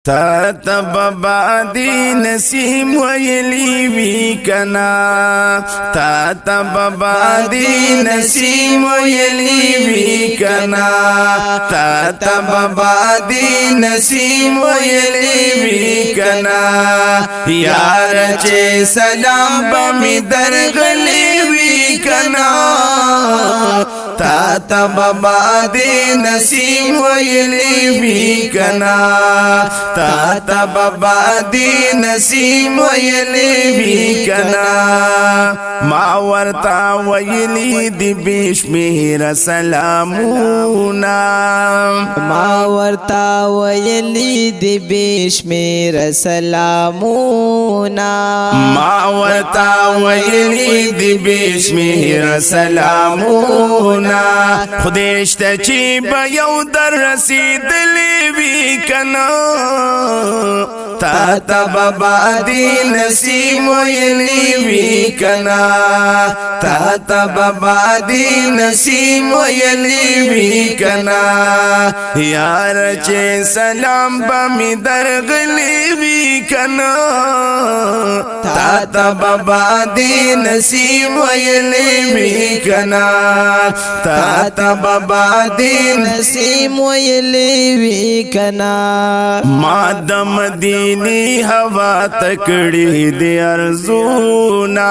تا تبا دی نسیم ویلی وی کنا تا تبا دی نسیم ویلی وی کنا تا تبا دی نسیم ویلی وی کنا یار چه سلام بمی درغلی وی کنا تا تبا دی نسیم ویلی وی کنا تا تبا دی نسیم ویلی وی کنا ما ورتا ویلی دی بشمیر سلامونا ما ورتا ویلی دی بشمیر سلامونا ما ورتا ویلی دی بشمیر سلامونا خودشتا چی با یو در رسیدلی وی کنا تا تبا دی نسیم ویلی وی کنا تا تبا دی نسیم ویلی وی کنا یار چه سلام بمی درغلی وی کنا تا تبا دی نسیم ویلی وی کنا تا تبا دی نسیم ویلی وی کنا ما د مدینی هوا تکڑی دی ارزونا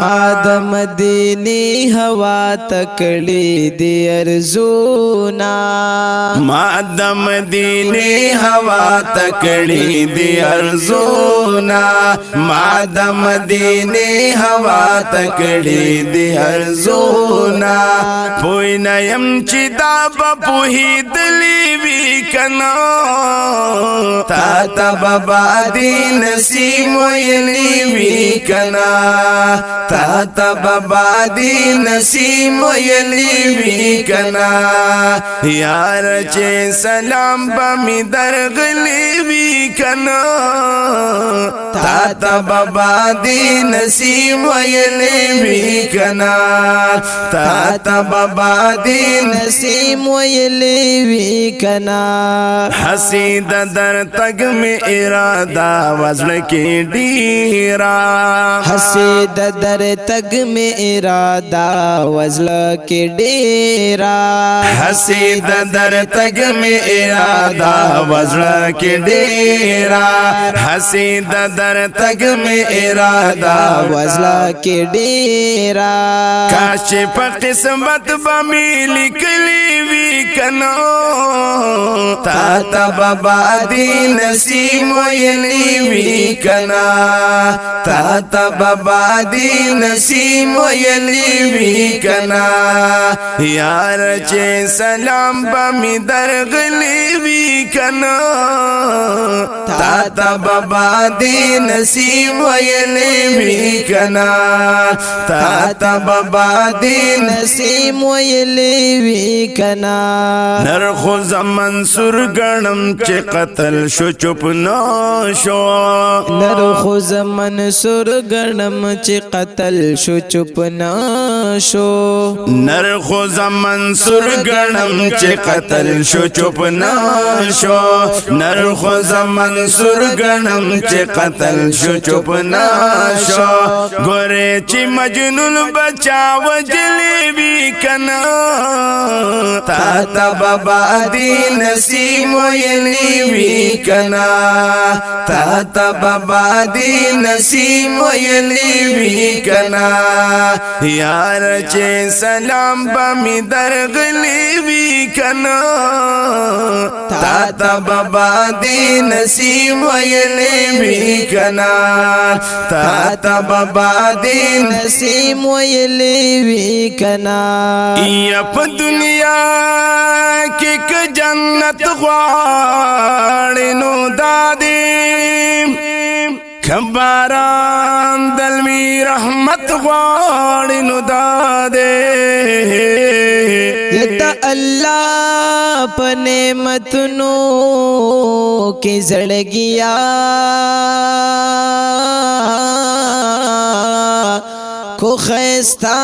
آدم دینی ہوا تکڑی دی ارزونا ما د مدینی هوا تکڑی دی ارزونا ما د مدینی هوا تکڑی دی ارزونا پوی نیم چی دا بپوہی دلی وی کنا تا تبا دی نسیم ویلی وی کنا تا تبا دی نسیم ویلی وی کنا یار چه سلام بمی درغلی وی کنا تا تبا دی نسیم ویلی وی کنا تا تبا دی نسیم ویلی وی کنا حسید در تگ میں ارادہ وزن کی ڈیرا حسید در تگ میں ارادہ وزل کے ڈیرا حسید در تگ میں ارادہ وزن کی ڈیرا حسید در تگ میں ارادہ وزل کے ڈیرا کاش پا قسمت بمی لکلی وی کنا تا تبا دی نسیم ویلی وی کنا تا تبا دی نسیم ویلی وی کنا یار چه سلام بمی درغلی وی کنا تا تبا دی نسیم ویلی وی کنا تا تبا دی نسیم ویلی وی کنا نرخو زمن سرگنم چه قتل شو چپ نشو نرخو زمن سرگنم چه قتل شو چپ نشو نرخو زمن سرگنم چه قتل شو چپ نشو نرخو زمن سرگنم چه قتل شو چپ نشو گوره چی مجنون بچا وجلی بی کنا تا تبا دی نسیم ویلی وی کنا تا تبا دی نسیم ویلی وی کنا یار چه سلام بمی درغلی وی کنا تا تبا دی نسیم ویلی وی کنا تا تبا دی نسیم ویلی وی کنا یا پا دنیا کی که جنت غواړي نو دادی کباران دلمی رحمت غواړي نو دادی یتا اللہ په نعمتونو کې زړګیا کو خیستا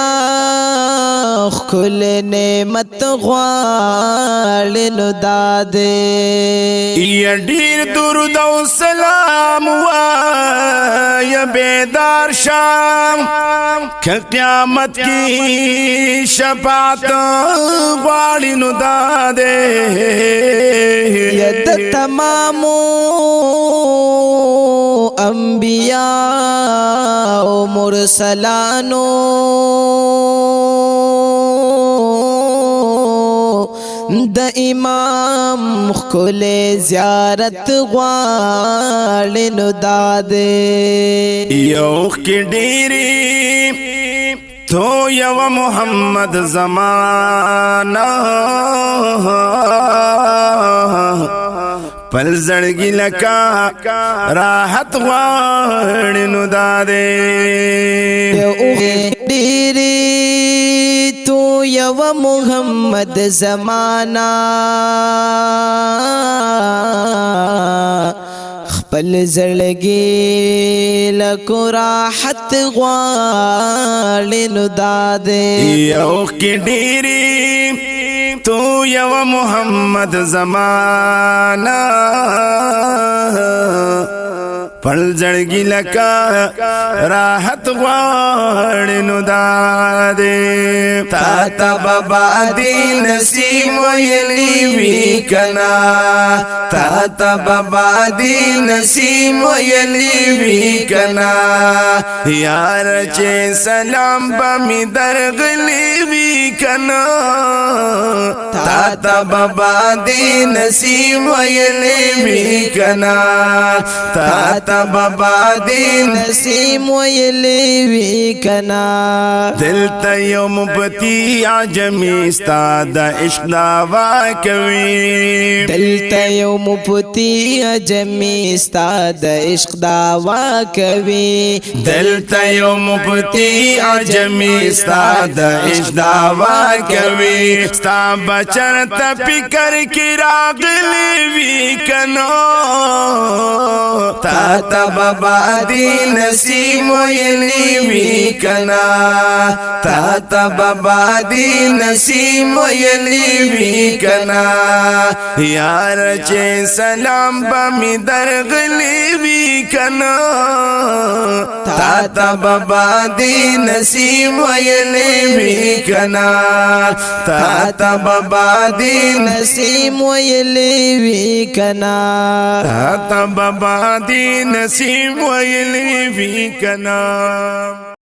خل نعمت غواړي نو دادې یا ډیر درود او سلام وایا بیدار شام که قیامت کی شفاعت غواړي نو دادې یا د تمامو انبیاء و مرسلانو د امام خل زیارت غواړي نو دادې یو کې ډېری تو یو محمد زمانہ پل زړګي لکا راحت غواړي نو دادې یو ډېری تو یو محمد زمانہ خپل زړګي لکو راحت غواړي نو دادې یو کې ډېری تو یو محمد زمانہ پل زړګي لکا راحت غواړي نو دادې تا ته بابا دې نصیب ویلې وی کنا تا ته بابا دې نصیب ویلې وی کنا یار چې سلام بمی درغلی وی کنا تا ته بابا دې نصیب ویلې وی کنا تا ته بابا دې نسیم ویلې وی کنا دلته یو مبتی عجمی استاد عشق دعوا کوي دلته یو مفتی عجمی استاد عشق دعوا کوي دلته یو مبتی عجمی استاد عشق دعوا کوي ستا بچر ته فکر کی راغلی وی کنو تا ته بابا دې نصیب ویلې وی کنا تا ته بابا دې نصیب ویلې وی کنا یار چې سلام بمی درغلی وی کنا تا ته بابا دې نصیب ویلې وی کنا تا ته بابا دې نسیم ویلې وی کنا تا ته بابا دې نصیب ویلې وی کنا